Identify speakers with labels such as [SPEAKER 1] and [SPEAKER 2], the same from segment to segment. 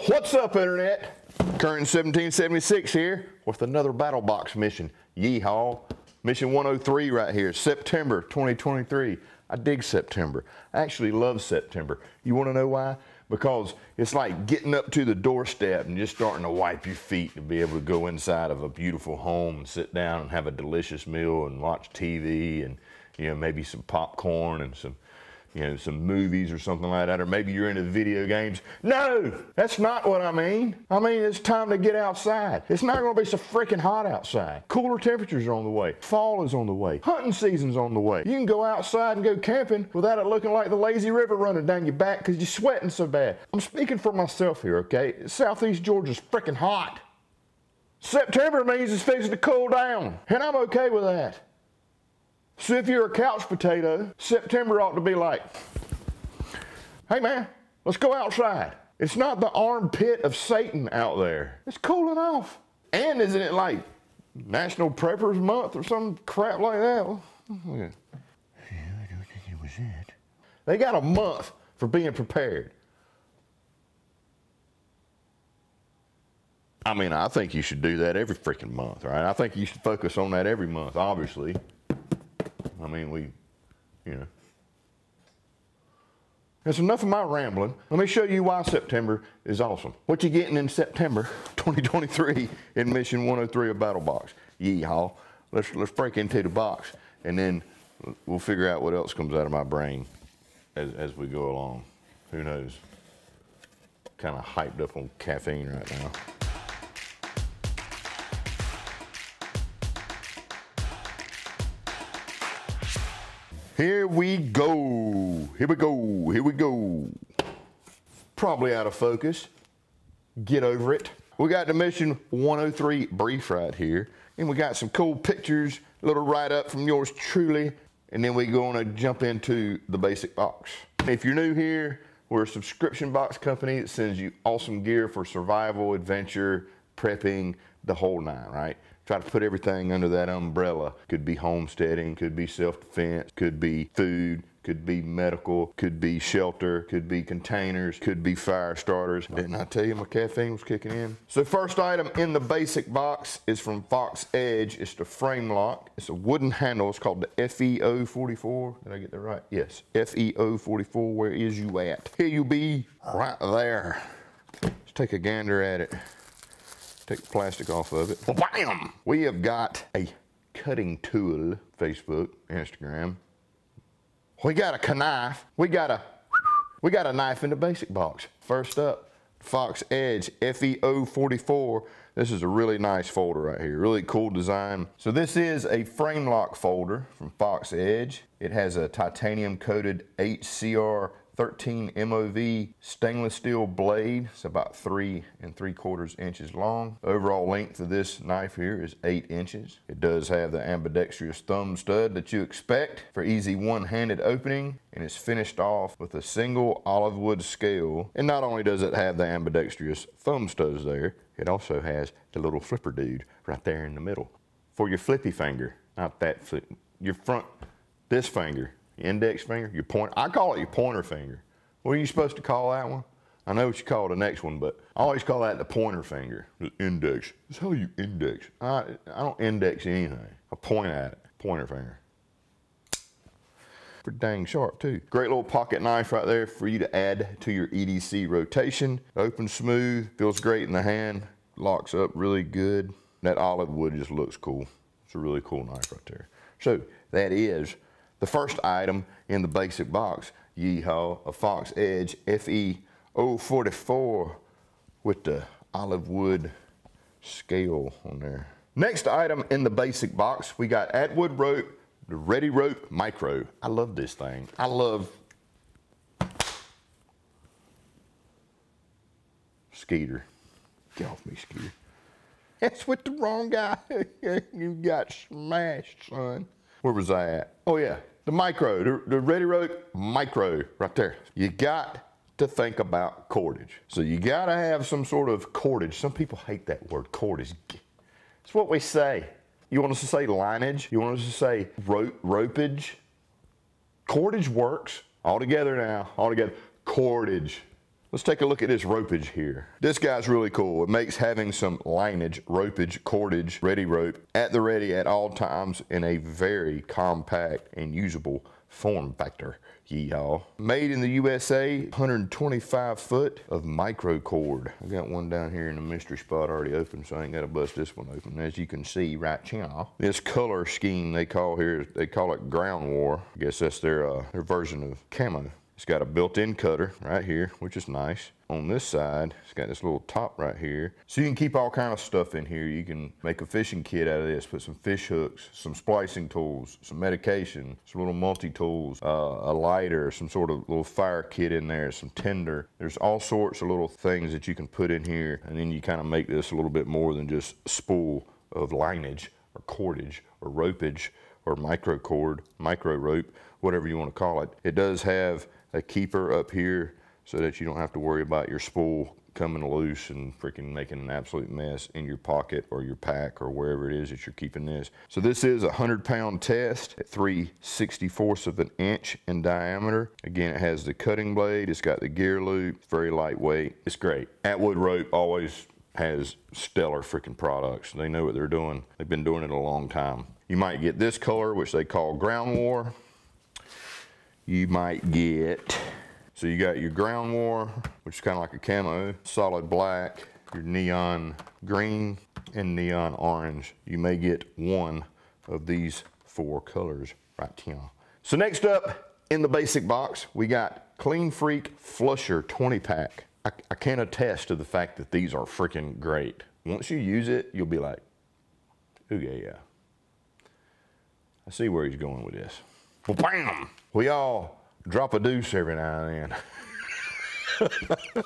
[SPEAKER 1] What's up, Internet? Current 1776 here with another Battlebox mission. Yeehaw. Mission 103 right here, September 2023. I dig September. I actually love September. You want to know why? Because it's like getting up to the doorstep and just starting to wipe your feet to be able to go inside of a beautiful home and sit down and have a delicious meal and watch TV and, you know, maybe some popcorn and some, you know, some movies or something like that, or maybe you're into video games. No, that's not what I mean. I mean, it's time to get outside. It's not gonna be so freaking hot outside. Cooler temperatures are on the way. Fall is on the way. Hunting season's on the way. You can go outside and go camping without it looking like the lazy river running down your back because you're sweating so bad. I'm speaking for myself here, okay? Southeast Georgia's freaking hot. September means it's fixing to cool down, and I'm okay with that. So if you're a couch potato, September ought to be like, hey man, let's go outside. It's not the armpit of Satan out there. It's cooling off. And isn't it like National Preppers Month or some crap like that? Yeah, I don't think it was it. They got a month for being prepared. I mean, I think you should do that every freaking month, right? I think you should focus on that every month, obviously. I mean, you know. That's enough of my rambling. Let me show you why September is awesome. What you getting in September 2023 in Mission 103 of Battlebox. Yeehaw. Let's break into the box, and then we'll figure out what else comes out of my brain as we go along. Who knows? Kind of hyped up on caffeine right now. Here we go, here we go, here we go. Probably out of focus. Get over it. We got the Mission 103 brief right here, and we got some cool pictures, a little write-up from yours truly, and then we're gonna jump into the basic box. If you're new here, we're a subscription box company that sends you awesome gear for survival, adventure, prepping, the whole nine, right? Try to put everything under that umbrella. Could be homesteading, could be self-defense, could be food, could be medical, could be shelter, could be containers, could be fire starters. Didn't I tell you my caffeine was kicking in? So first item in the basic box is from Fox Edge. It's the frame lock. It's a wooden handle. It's called the FEO44. Did I get that right? Yes, FEO44. Where is you at? Here you be, right there. Let's take a gander at it. Take the plastic off of it. Bam! We have got a cutting tool, Facebook, Instagram. We got a knife. We got a knife in the basic box. First up, Fox Edge FEO44. This is a really nice folder right here. Really cool design. So this is a frame lock folder from Fox Edge. It has a titanium coated HCR 13 MOV stainless steel blade. It's about 3 3/4 inches long. Overall length of this knife here is 8 inches. It does have the ambidextrous thumb stud that you expect for easy one-handed opening, and it's finished off with a single olive wood scale. And not only does it have the ambidextrous thumb studs there, it also has the little flipper dude right there in the middle for your flippy finger. Not that flip, your front, this finger. Index finger, your pointer. I call it your pointer finger. What are you supposed to call that one? I know what you call the next one, but I always call that the pointer finger. The index. That's how you index. I don't index anything. I point at it. Pointer finger. Pretty dang sharp too. Great little pocket knife right there for you to add to your EDC rotation. Opens smooth, feels great in the hand, locks up really good. That olive wood just looks cool. It's a really cool knife right there. So that is the first item in the basic box, yeehaw, a Fox Edge FEO44 with the olive wood scale on there. Next item in the basic box, we got Atwood rope, the Ready Rope Micro. I love this thing. I love Skeeter. Get off me, Skeeter. That's with the wrong guy. You got smashed, son. Where was I at? Oh yeah, the micro, the Ready Rope Micro right there. You got to think about cordage. So you gotta have some sort of cordage. Some people hate that word, cordage. It's what we say. You want us to say lineage? You want us to say ropage? Cordage works. All together now, all together. Cordage. Let's take a look at this ropage here. This guy's really cool. It makes having some lineage, ropage, cordage, ready rope at the ready at all times in a very compact and usable form factor. Yeehaw. Made in the USA, 125 foot of micro cord. I got one down here in the mystery spot already open, so I ain't gotta bust this one open. As you can see right here, this color scheme they call it ground war. I guess that's their version of camo. It's got a built-in cutter right here, which is nice. On this side, it's got this little top right here. So you can keep all kind of stuff in here. You can make a fishing kit out of this, put some fish hooks, some splicing tools, some medication, some little multi-tools, a lighter, some sort of little fire kit in there, some tinder. There's all sorts of little things that you can put in here, and then you kind of make this a little bit more than just a spool of lineage or cordage or ropage or micro cord, micro rope, whatever you want to call it. It does have a keeper up here so that you don't have to worry about your spool coming loose and freaking making an absolute mess in your pocket or your pack or wherever it is that you're keeping this. So this is a 100-pound test at 3/64 of an inch in diameter. Again, it has the cutting blade, it's got the gear loop, it's very lightweight, it's great. Atwood Rope always has stellar freaking products. They know what they're doing. They've been doing it a long time. You might get this color, which they call ground war. You might get, so you got your ground war, which is kind of like a camo, solid black, your neon green, and neon orange. You may get one of these 4 colors right here. So next up in the basic box, we got Clean Freak Flusher 20-pack. I can attest to the fact that these are freaking great. Once you use it, you'll be like, ooh yeah. I see where he's going with this. Well, bam! We all drop a deuce every now and then.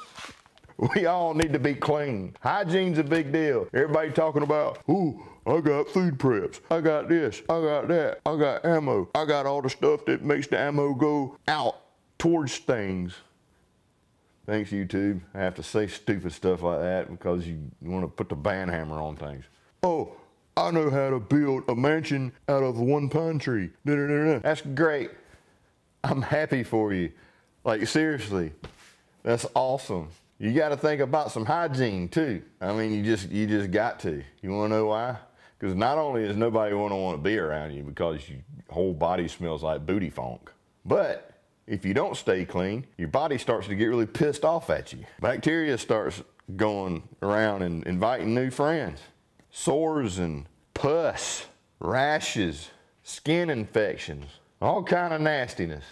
[SPEAKER 1] We all need to be clean. Hygiene's a big deal. Everybody talking about, ooh, I got food preps. I got this, I got that, I got ammo. I got all the stuff that makes the ammo go out towards things. Thanks, YouTube. I have to say stupid stuff like that because you want to put the band hammer on things. Oh, I know how to build a mansion out of one pine tree. That's great. I'm happy for you. Like, seriously, that's awesome. You got to think about some hygiene too. I mean, you just got to. You want to know why? Because not only is nobody going to want to be around you because your whole body smells like booty funk, but if you don't stay clean, your body starts to get really pissed off at you. Bacteria starts going around and inviting new friends. Sores and pus, rashes, skin infections, all kind of nastiness.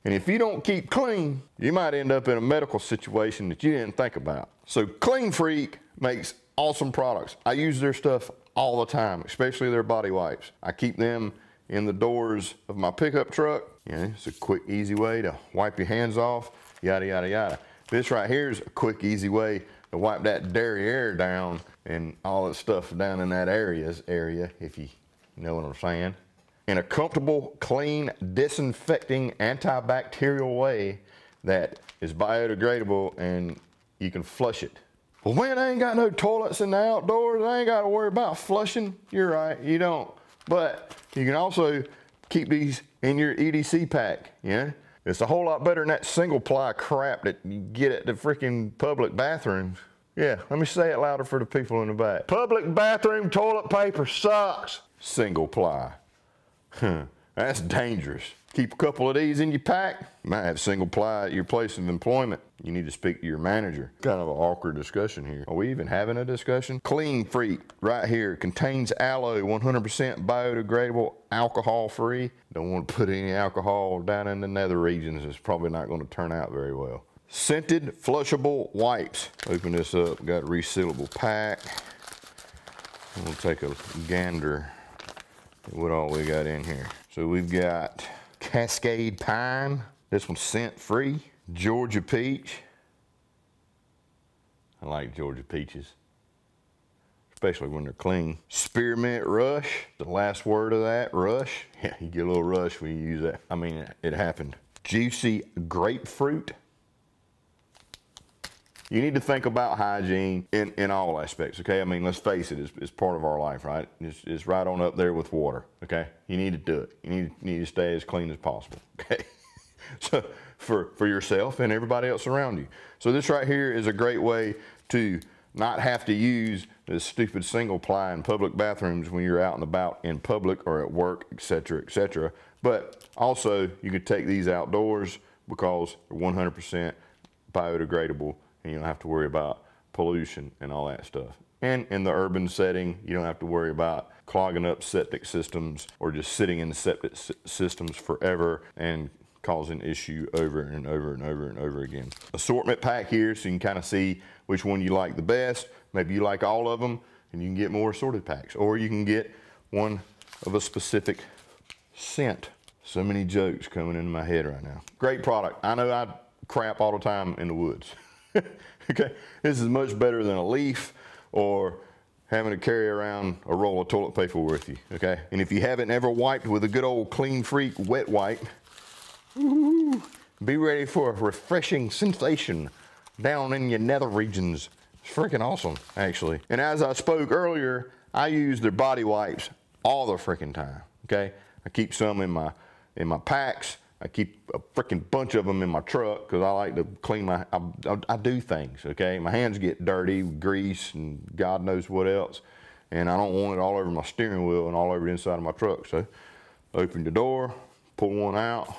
[SPEAKER 1] And if you don't keep clean, you might end up in a medical situation that you didn't think about. So Clean Freak makes awesome products. I use their stuff all the time, especially their body wipes. I keep them in the doors of my pickup truck. You know, it's a quick, easy way to wipe your hands off, yada, yada, yada. This right here is a quick, easy way to wipe that derriere down and all that stuff down in that area, if you know what I'm saying. In a comfortable, clean, disinfecting, antibacterial way that is biodegradable and you can flush it. Well, man, I ain't got no toilets in the outdoors. I ain't got to worry about flushing. You're right, you don't. But you can also keep these in your EDC pack, yeah? It's a whole lot better than that single ply crap that you get at the freaking public bathrooms. Yeah, let me say it louder for the people in the back. Public bathroom toilet paper sucks. Single ply. That's dangerous. Keep a couple of these in your pack. You might have single ply at your place of employment. You need to speak to your manager. Kind of an awkward discussion here. Are we even having a discussion? Clean Freak right here contains aloe, 100% biodegradable, alcohol free. Don't want to put any alcohol down in the nether regions. It's probably not going to turn out very well. Scented flushable wipes. Open this up, got a resealable pack. We'll take a gander at what all we got in here. So we've got Cascade Pine. This one's scent free. Georgia Peach. I like Georgia peaches, especially when they're clean. Spearmint Rush, the last word of that, rush. Yeah, you get a little rush when you use that. I mean, it happened. Juicy Grapefruit. You need to think about hygiene in all aspects, okay? I mean, let's face it, it's part of our life, right? It's right on up there with water, okay? You need to do it. You need to stay as clean as possible, okay? So for yourself and everybody else around you. So this right here is a great way to not have to use this stupid single ply in public bathrooms when you're out and about in public or at work, etc., etc. But also you could take these outdoors because they're 100% biodegradable and you don't have to worry about pollution and all that stuff. And in the urban setting, you don't have to worry about clogging up septic systems or just sitting in the septic systems forever and causing issue over and over and over and over again. Assortment pack here so you can kind of see which one you like the best. Maybe you like all of them and you can get more assorted packs, or you can get one of a specific scent. So many jokes coming into my head right now. Great product. I know I crap all the time in the woods. Okay, this is much better than a leaf or having to carry around a roll of toilet paper with you, okay? And if you haven't ever wiped with a good old Clean Freak wet wipe, be ready for a refreshing sensation down in your nether regions. It's freaking awesome, actually. And as I spoke earlier, I use their body wipes all the freaking time, okay? I keep some in my packs. I keep a freaking bunch of them in my truck because I like to clean I do things, okay? My hands get dirty, grease, and God knows what else. And I don't want it all over my steering wheel and all over the inside of my truck. So open the door, pull one out,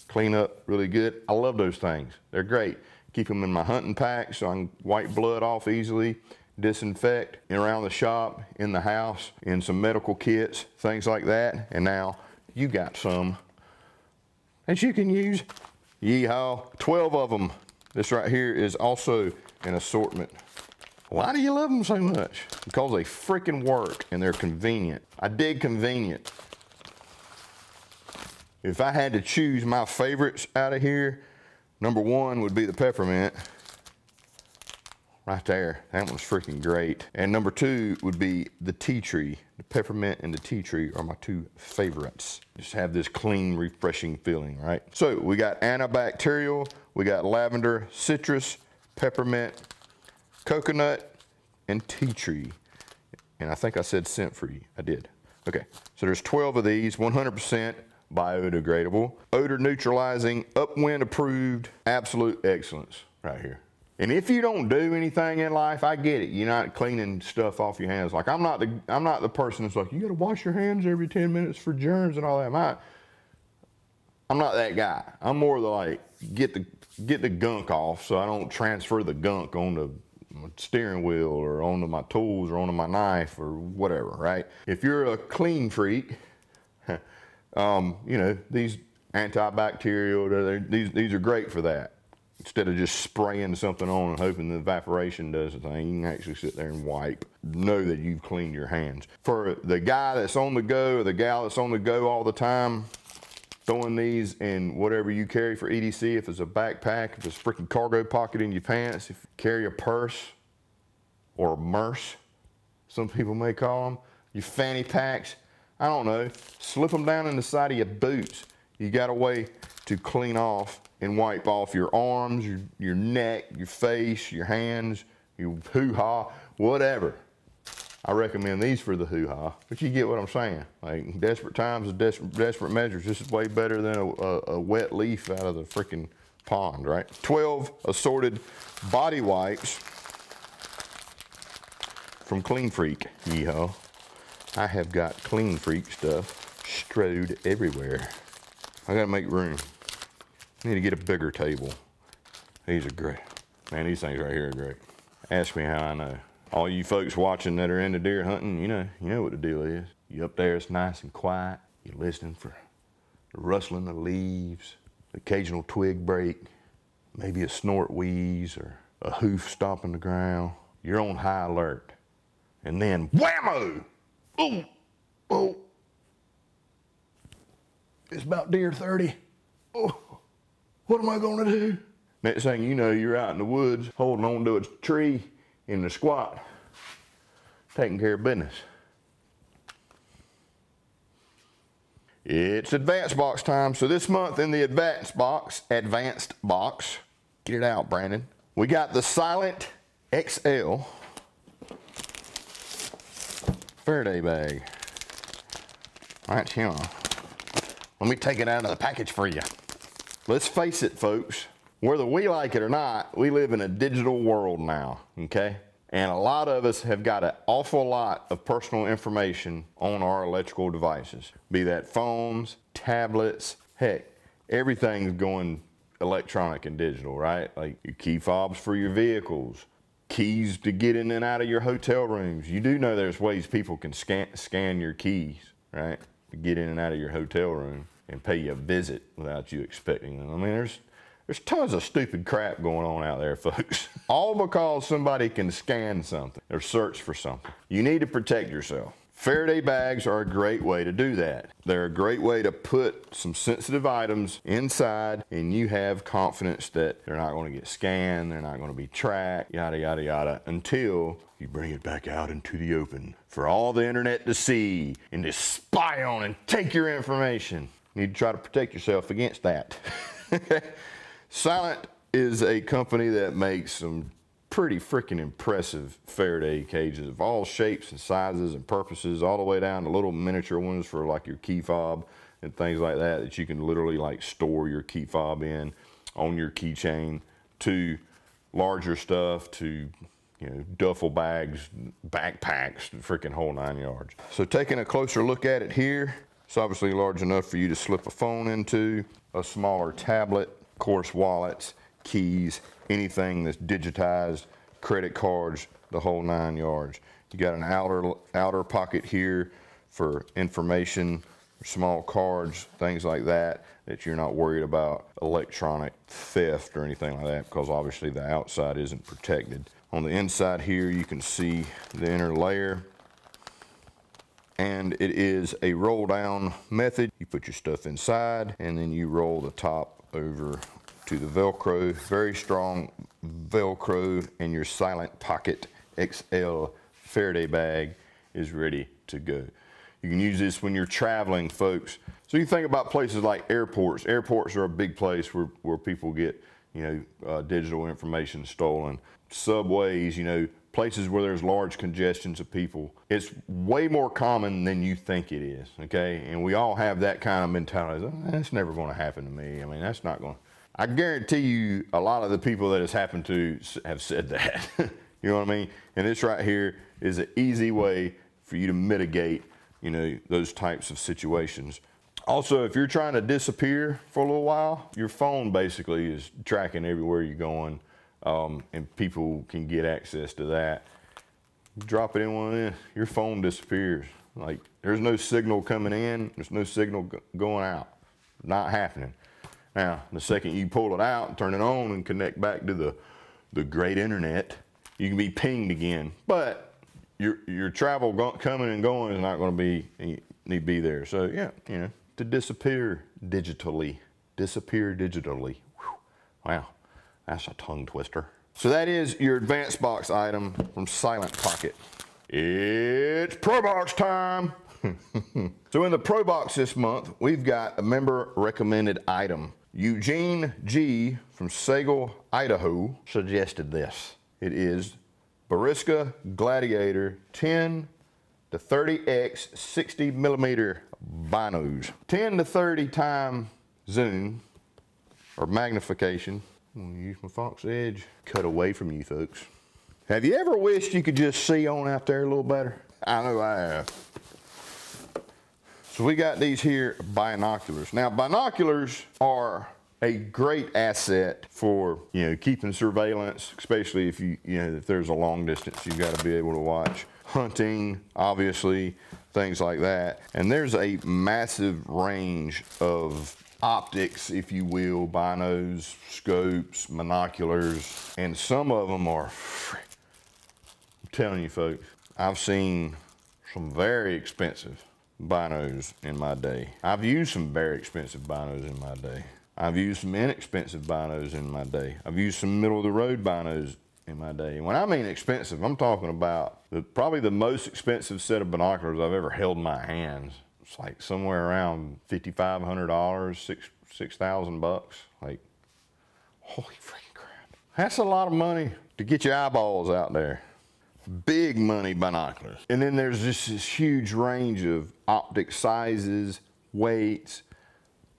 [SPEAKER 1] clean up really good. I love those things. They're great. Keep them in my hunting pack so I can wipe blood off easily, disinfect around the shop, in the house, in some medical kits, things like that. And now you got some that you can use. Yeehaw, 12 of them. This right here is also an assortment. Why do you love them so much? Because they freaking work and they're convenient. I dig convenient. If I had to choose my favorites out of here, number one would be the peppermint. Right there, that one's freaking great. And number two would be the tea tree. The peppermint and the tea tree are my two favorites. Just have this clean, refreshing feeling, right? So we got antibacterial, we got lavender, citrus, peppermint, coconut, and tea tree. And I think I said scent-free, I did. Okay, so there's 12 of these, 100% biodegradable, odor neutralizing, upwind approved, absolute excellence right here. And if you don't do anything in life, I get it. You're not cleaning stuff off your hands. Like I'm not the person that's like, you gotta wash your hands every 10 minutes for germs and all that. I'm not that guy. I'm more the like, get the gunk off so I don't transfer the gunk onto my steering wheel or onto my tools or onto my knife or whatever, right? If you're a clean freak, you know, these antibacterial, these are great for that. Instead of just spraying something on and hoping the evaporation does the thing, you can actually sit there and wipe. Know that you've cleaned your hands. For the guy that's on the go or the gal that's on the go all the time, throwing these in whatever you carry for EDC, if it's a backpack, if it's a freaking cargo pocket in your pants, if you carry a purse or a merce, some people may call them, your fanny packs, I don't know, slip them down in the side of your boots. You got a way to clean off and wipe off your arms, your neck, your face, your hands, your hoo-ha, whatever. I recommend these for the hoo-ha, but you get what I'm saying. Like desperate times and desperate measures. This is way better than a wet leaf out of the freaking pond, right? 12 assorted body wipes from Clean Freak. Yeehaw. I have got Clean Freak stuff strewed everywhere. I gotta make room. Need to get a bigger table. These are great. Man, these things right here are great. Ask me how I know. All you folks watching that are into deer hunting, you know what the deal is. You up there, it's nice and quiet. You're listening for the rustling of leaves, the occasional twig break, maybe a snort wheeze or a hoof stomping the ground. You're on high alert. And then whammo! Oh, oh. It's about deer 30. Oh. What am I gonna do? Next thing you know, you're out in the woods, holding on to a tree in the squat, taking care of business. It's advanced box time. So this month in the advanced box, get it out, Brandon. We got the Silent XL Faraday bag. Right here. Let me take it out of the package for you. let's face it, folks, whether we like it or not, we live in a digital world now, okay? And a lot of us have got an awful lot of personal information on our electrical devices, be that phones, tablets, heck, everything's going electronic and digital, right? Like your key fobs for your vehicles, keys to get in and out of your hotel rooms. You do know there's ways people can scan your keys, right? To get in and out of your hotel room and pay you a visit without you expecting them. I mean, there's tons of stupid crap going on out there, folks. All because somebody can scan something or search for something. You need to protect yourself. Faraday bags are a great way to do that. They're a great way to put some sensitive items inside and you have confidence that they're not going to get scanned, they're not going to be tracked, yada, yada, yada, until you bring it back out into the open for all the internet to see and to spy on and take your information. You need to try to protect yourself against that. Silent is a company that makes some pretty freaking impressive Faraday cages of all shapes and sizes and purposes, all the way down to little miniature ones for like your key fob and things like that, that you can literally like store your key fob in on your keychain, to larger stuff, to, you know, duffel bags, backpacks, the freaking whole 9 yards. So taking a closer look at it here, it's obviously large enough for you to slip a phone into, a smaller tablet, of course wallets, keys, anything that's digitized, credit cards, the whole 9 yards. You got an outer pocket here for information, small cards, things like that, that you're not worried about electronic theft or anything like that, because obviously the outside isn't protected. On the inside here, you can see the inner layer, and it is a roll down method. You put your stuff inside and then you roll the top over to the Velcro, very strong Velcro, and your Silent Pocket XL Faraday bag is ready to go. You can use this when you're traveling, folks. So you think about places like airports. Airports are a big place where people get, you know, digital information stolen. Subways, you know, places where there's large congestions of people. It's way more common than you think it is, okay? And we all have that kind of mentality. Oh, that's never going to happen to me. I mean, that's not going to. I guarantee you a lot of the people that it's happened to have said that. You know what I mean? And this right here is an easy way for you to mitigate, you know, those types of situations. Also, if you're trying to disappear for a little while, your phone basically is tracking everywhere you're going, and people can get access to that. Drop it in one of them, your phone disappears. Like, there's no signal coming in, there's no signal going out. Not happening. Now, the second you pull it out and turn it on and connect back to the great internet, you can be pinged again. But your travel coming and going is not going to be, need to be there. So yeah, you know, to disappear digitally. Disappear digitally. Whew. Wow, that's a tongue twister. So that is your advanced box item from Silent Pocket. It's Pro Box time. So in the Pro Box this month, we've got a member recommended item. Eugene G from Sagal, Idaho suggested this. It is Bariska Gladiator 10 to 30x 60 millimeter binos. 10 to 30 time zoom or magnification. I'm gonna use my Fox Edge. Cut away from you folks. Have you ever wished you could just see on out there a little better? I know I have. So we got these here binoculars. Now binoculars are a great asset for, you know, keeping surveillance, especially if if there's a long distance you've got to be able to watch. Hunting, obviously, things like that. And there's a massive range of optics, if you will, binos, scopes, binoculars, and some of them are, I'm telling you folks, I've seen some very expensive binos in my day. I've used some very expensive binos in my day. I've used some inexpensive binos in my day. I've used some middle of the road binos in my day. When I mean expensive, I'm talking about probably the most expensive set of binoculars I've ever held in my hands. It's like somewhere around $5,500, $6,000. Like, holy freaking crap. That's a lot of money to get your eyeballs out there. Big money binoculars. And then there's just this huge range of optic sizes, weights,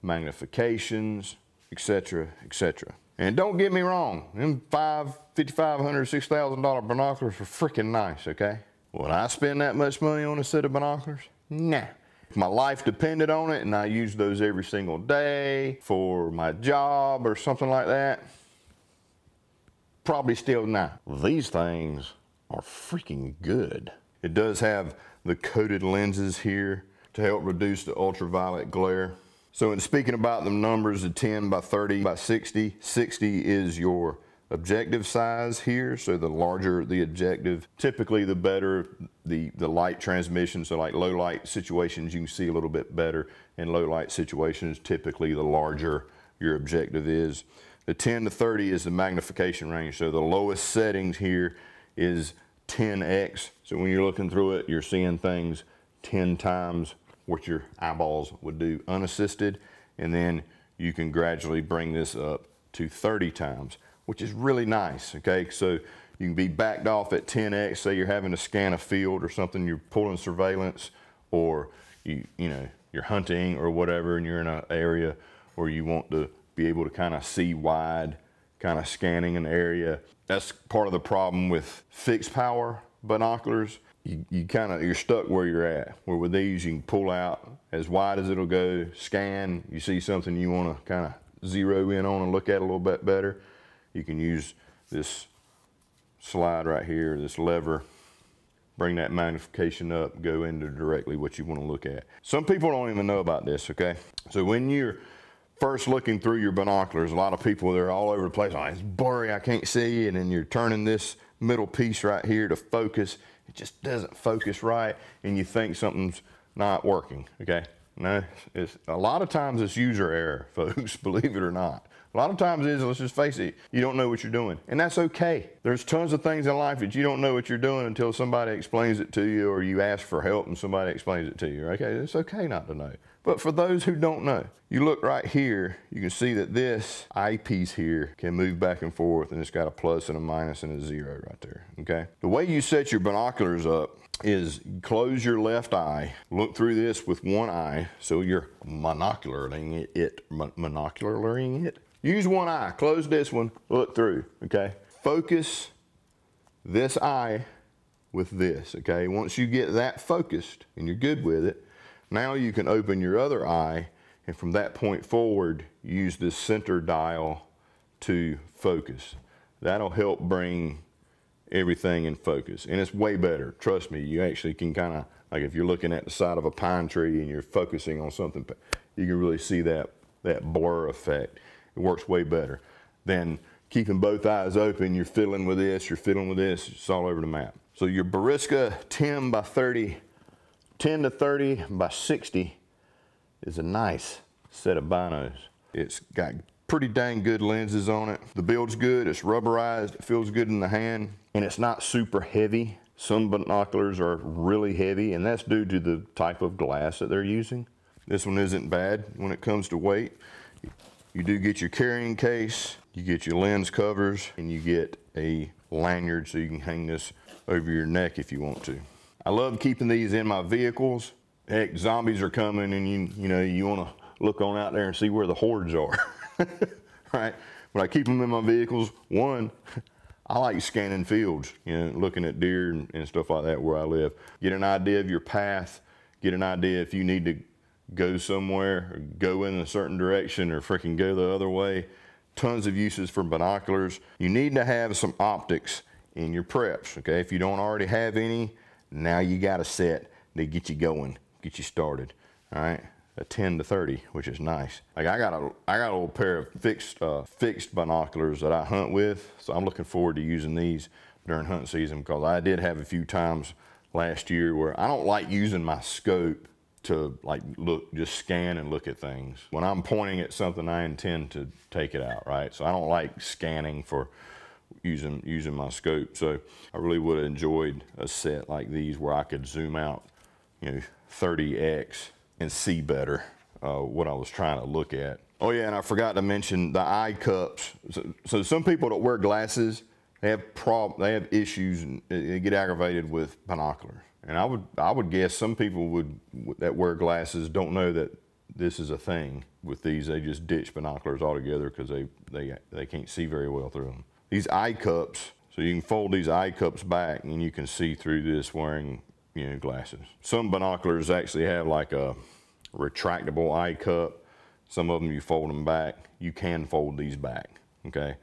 [SPEAKER 1] magnifications. etc., etc. And don't get me wrong, them $5,500, $6,000 binoculars are freaking nice, okay? Would I spend that much money on a set of binoculars? Nah. If my life depended on it and I used those every single day for my job or something like that, probably still not. These things are freaking good. It does have the coated lenses here to help reduce the ultraviolet glare. So in speaking about the numbers of 10 by 30 by 60, 60 is your objective size here. So the larger the objective, typically the better the light transmission. So like low light situations, you can see a little bit better. In low light situations, typically the larger your objective is. The 10 to 30 is the magnification range. So the lowest settings here is 10x. So when you're looking through it, you're seeing things 10 times what your eyeballs would do unassisted. And then you can gradually bring this up to 30 times, which is really nice, okay? So you can be backed off at 10x, say you're having to scan a field or something, you're pulling surveillance, or you're hunting or whatever, and you're in an area where you want to be able to kind of see wide, kind of scanning an area. That's part of the problem with fixed power binoculars. You're stuck where you're at. Where with these, you can pull out as wide as it'll go, scan, you see something you want to kind of zero in on and look at a little bit better, you can use this slide right here, this lever, bring that magnification up, go into directly what you want to look at. Some people don't even know about this, okay? So when you're first looking through your binoculars, a lot of people, they're all over the place. Oh, it's blurry, I can't see. And then you're turning this middle piece right here to focus. It just doesn't focus right, and you think something's not working, okay? No, a lot of times it's user error, folks, believe it or not. A lot of times it is, let's just face it, you don't know what you're doing, and that's okay. There's tons of things in life that you don't know what you're doing until somebody explains it to you, or you ask for help and somebody explains it to you, okay? It's okay not to know. But for those who don't know, you look right here, you can see that this eyepiece here can move back and forth, and it's got a plus and a minus and a zero right there, okay? The way you set your binoculars up is close your left eye, look through this with one eye, so you're monocularing it. Use one eye, close this one, look through, okay? Focus this eye with this, okay? Once you get that focused and you're good with it, now you can open your other eye, and from that point forward, use this center dial to focus. That'll help bring everything in focus, and it's way better. Trust me, you actually can kind of, like if you're looking at the side of a pine tree and you're focusing on something, you can really see that blur effect. It works way better than keeping both eyes open. You're fiddling with this, it's all over the map. So your Bariska 10 to 30 by 60 is a nice set of binos. It's got pretty dang good lenses on it. The build's good, it's rubberized, it feels good in the hand, and it's not super heavy. Some binoculars are really heavy, and that's due to the type of glass that they're using. This one isn't bad when it comes to weight. You do get your carrying case, you get your lens covers, and you get a lanyard so you can hang this over your neck if you want to. I love keeping these in my vehicles. Heck, zombies are coming, and you want to look on out there and see where the hordes are, right? But I keep them in my vehicles. One, I like scanning fields, looking at deer and stuff like that where I live. Get an idea of your path, get an idea if you need to go somewhere or go in a certain direction or freaking go the other way. Tons of uses for binoculars. You need to have some optics in your preps, okay? If you don't already have any, now you got a set to get you going, get you started, all right? A 10 to 30, which is nice. Like I got a little pair of fixed binoculars that I hunt with, so I'm looking forward to using these during hunting season, because I did have a few times last year where I don't like using my scope to just scan and look at things. When I'm pointing at something, I intend to take it out, right? So I don't like scanning for using my scope. So I really would have enjoyed a set like these where I could zoom out, 30x and see better what I was trying to look at. Oh yeah, and I forgot to mention the eye cups. So some people that wear glasses, they have issues and they get aggravated with binoculars. And I would guess some people that wear glasses don't know that this is a thing with these. They just ditch binoculars altogether because they can't see very well through them. These eye cups, so you can fold these eye cups back and you can see through this wearing, you know, glasses. Some binoculars actually have like a retractable eye cup. Some of them you fold them back. You can fold these back, okay?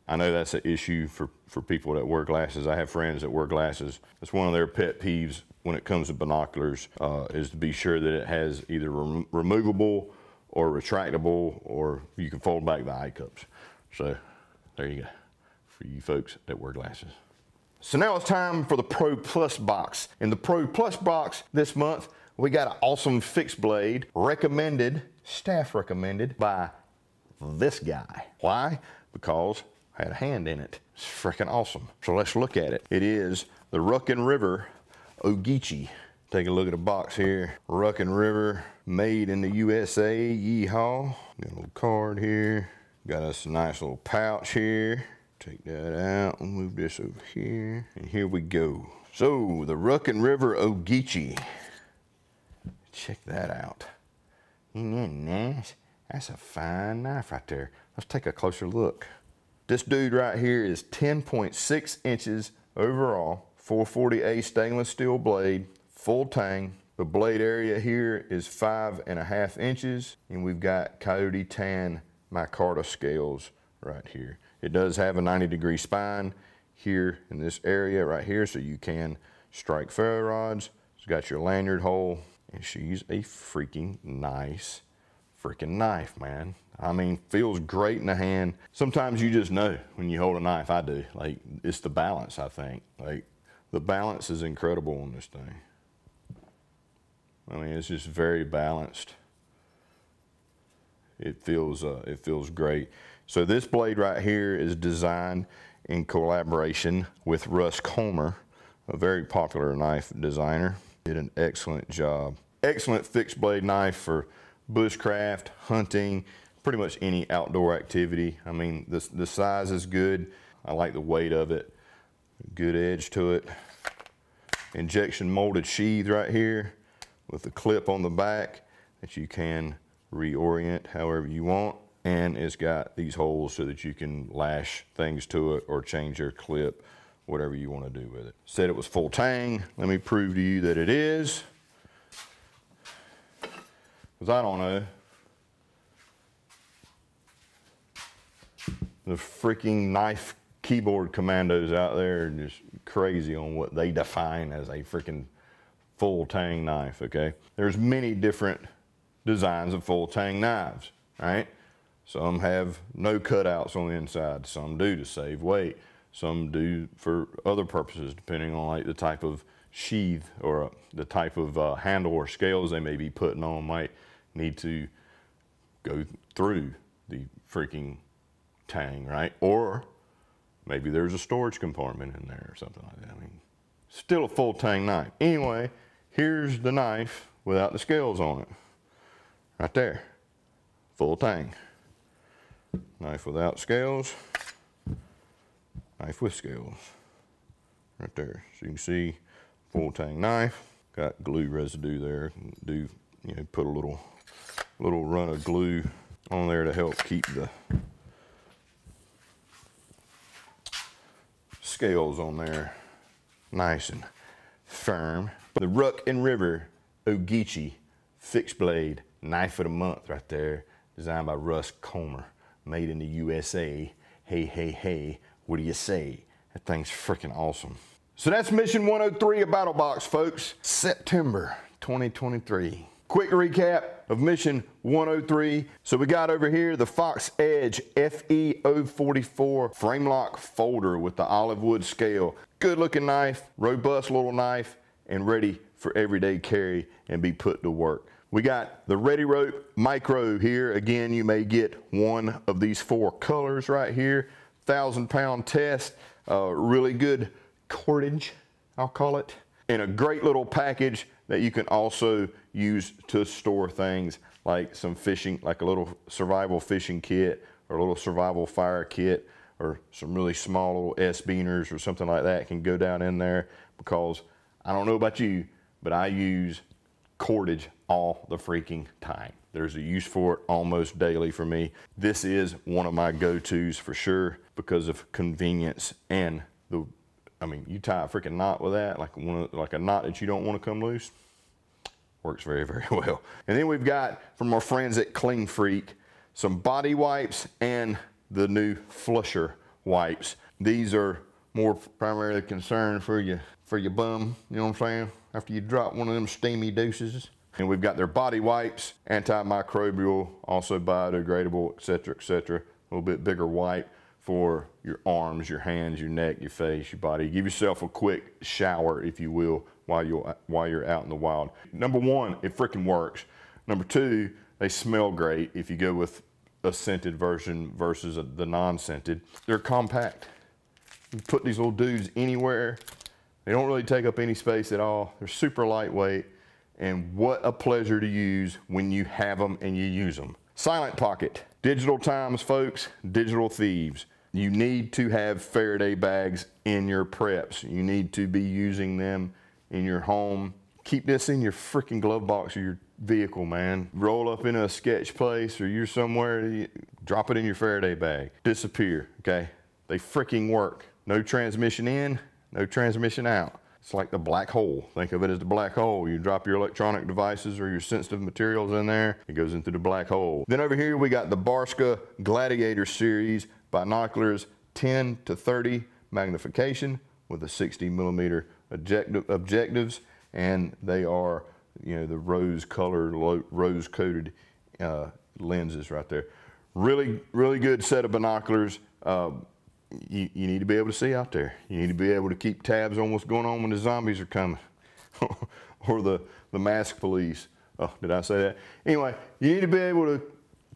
[SPEAKER 1] I know that's an issue for people that wear glasses. I have friends that wear glasses. It's one of their pet peeves when it comes to binoculars, is to be sure that it has either removable or retractable, or you can fold back the eye cups. So there you go, for you folks that wear glasses. So now it's time for the Pro Plus box. In the Pro Plus box this month, we got an awesome fixed blade recommended, staff recommended by this guy. Why? Because I had a hand in it. It's freaking awesome. So let's look at it. It is the Ruckin River Ogeechee. Take a look at the box here. Ruckin River, made in the USA, yeehaw. Got a little card here. Got us a nice little pouch here. Take that out and move this over here. And here we go. So the Ruckin River Ogeechee. Check that out. Isn't that nice? That's a fine knife right there. Let's take a closer look. This dude right here is 10.6 inches overall, 440A stainless steel blade, full tang. The blade area here is 5.5 inches, and we've got Coyote Tan micarta scales right here. It does have a 90-degree spine here in this area right here, so you can strike ferro rods. It's got your lanyard hole, and she's a freaking nice freaking knife, man. I mean, feels great in the hand. Sometimes you just know when you hold a knife. I do. Like, it's the balance, I think. Like, the balance is incredible on this thing. I mean, it's just very balanced. It feels great. So this blade right here is designed in collaboration with Russ Comer, a very popular knife designer. Did an excellent job. Excellent fixed blade knife for bushcraft, hunting, pretty much any outdoor activity. I mean, the size is good. I like the weight of it. Good edge to it. Injection molded sheath right here with a clip on the back that you can reorient however you want. And it's got these holes so that you can lash things to it or change your clip, whatever you want to do with it. Said it was full tang. Let me prove to you that it is. Because I don't know. The freaking knife keyboard commandos out there are just crazy on what they define as a freaking full tang knife, okay? There's many different designs of full tang knives, right? Some have no cutouts on the inside. Some do to save weight. Some do for other purposes, depending on like the type of sheath or the type of handle or scales they may be putting on might need to go through the freaking tang, right? Or maybe there's a storage compartment in there or something like that. I mean, still a full tang knife. Anyway, here's the knife without the scales on it. Right there, full tang. Knife without scales, knife with scales. Right there, so you can see full tang knife. Got glue residue there. Do, you know, put a little run of glue on there to help keep the scales on there nice and firm. The Ruckin River Ogeechee fixed blade knife of the month right there, designed by Russ Comer, made in the USA. Hey, hey, hey, what do you say? That thing's freaking awesome. So that's mission 103 of Battlebox, folks. September 2023. Quick recap of mission 103. So we got over here the Fox Edge FE044 frame lock folder with the olive wood scale. Good looking knife, robust little knife, and ready for everyday carry and be put to work. We got the Ready Rope Micro here. Again, you may get one of these 4 colors right here. 1,000-pound test, really good cordage, I'll call it. And a great little package that you can also use to store things like some fishing, like a little survival fishing kit or a little survival fire kit or some really small little S-beaners or something like that can go down in there, because I don't know about you, but I use cordage all the freaking time. There's a use for it almost daily for me. This is one of my go-tos for sure because of convenience and I mean, you tie a freaking knot with that, like a knot that you don't want to come loose. Works very, very well. And then we've got, from our friends at Clean Freak, some body wipes and the new flusher wipes. These are more primarily concerned for your bum, you know what I'm saying? After you drop one of them steamy deuces. And we've got their body wipes, antimicrobial, also biodegradable, etc., etc. A little bit bigger wipe for your arms, your hands, your neck, your face, your body. Give yourself a quick shower, if you will, while you're out in the wild. Number one, it freaking works. Number two, they smell great if you go with a scented version versus the non-scented. They're compact. You put these little dudes anywhere. They don't really take up any space at all. They're super lightweight. And what a pleasure to use when you have them and you use them. Silent pocket. Digital times, folks. Digital thieves. You need to have Faraday bags in your preps. You need to be using them in your home. Keep this in your freaking glove box of your vehicle, man. Roll up in a sketch place or you're somewhere, drop it in your Faraday bag. Disappear, okay? They freaking work. No transmission in, no transmission out. It's like the black hole. Think of it as the black hole. You drop your electronic devices or your sensitive materials in there, it goes into the black hole. Then over here we got the Barska Gladiator series binoculars, 10 to 30 magnification with a 60mm objectives, and they are, you know, the rose colored, rose coated lenses right there. Really, really good set of binoculars. You need to be able to see out there. You need to be able to keep tabs on what's going on when the zombies are coming or the mask police. Oh, did I say that? Anyway, you need to be able to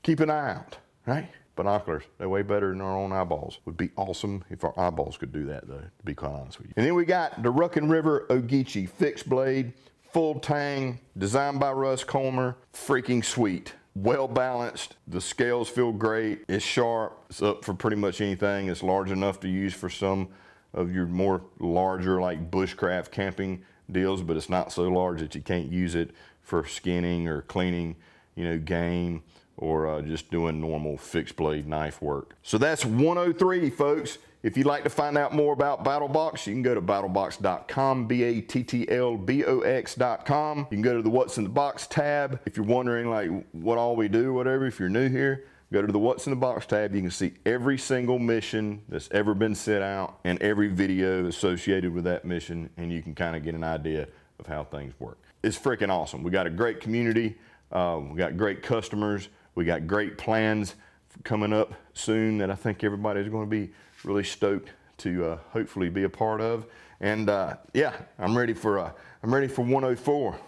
[SPEAKER 1] keep an eye out, right? Binoculars, they're way better than our own eyeballs. Would be awesome if our eyeballs could do that though, to be quite honest with you. And then we got the Ruckin River Ogeechee fixed blade, full tang, designed by Russ Comer, freaking sweet. Well balanced, the scales feel great, it's sharp, it's up for pretty much anything. It's large enough to use for some of your more larger like bushcraft camping deals, but it's not so large that you can't use it for skinning or cleaning, you know, game or just doing normal fixed blade knife work. So that's 103, folks. If you'd like to find out more about Battlbox, you can go to battlbox.com, battlbox.com. You can go to the What's in the Box tab. If you're wondering like what all we do, whatever, if you're new here, go to the What's in the Box tab. You can see every single mission that's ever been sent out and every video associated with that mission, and you can kind of get an idea of how things work. It's freaking awesome. We got a great community. We got great customers. We got great plans coming up soon that I think everybody's going to be really stoked to hopefully be a part of. And yeah, I'm ready for 104.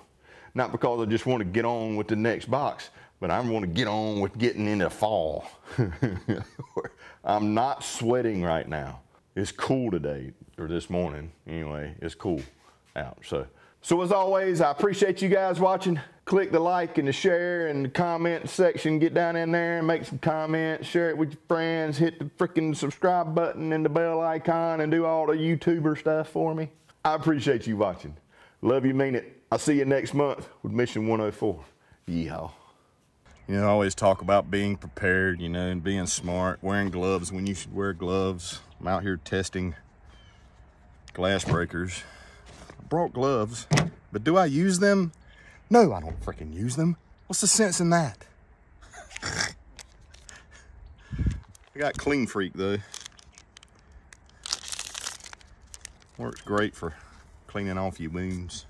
[SPEAKER 1] Not because I just want to get on with the next box, but I want to get on with getting into fall. I'm not sweating right now. It's cool today, or this morning anyway. It's cool out. So as always, I appreciate you guys watching. Click the like and the share and the comment section. Get down in there and make some comments. Share it with your friends. Hit the freaking subscribe button and the bell icon and do all the YouTuber stuff for me. I appreciate you watching. Love you, mean it. I'll see you next month with Mission 104. Yeehaw. You know, I always talk about being prepared, you know, and being smart, wearing gloves when you should wear gloves. I'm out here testing glass breakers. I brought gloves, but do I use them? No, I don't freaking use them. What's the sense in that? I got Clean Freak though. Works great for cleaning off your wounds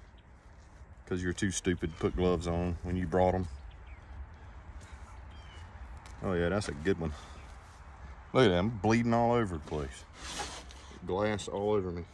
[SPEAKER 1] because you're too stupid to put gloves on when you brought them. Oh yeah, that's a good one. Look at that, I'm bleeding all over the place. Glass all over me.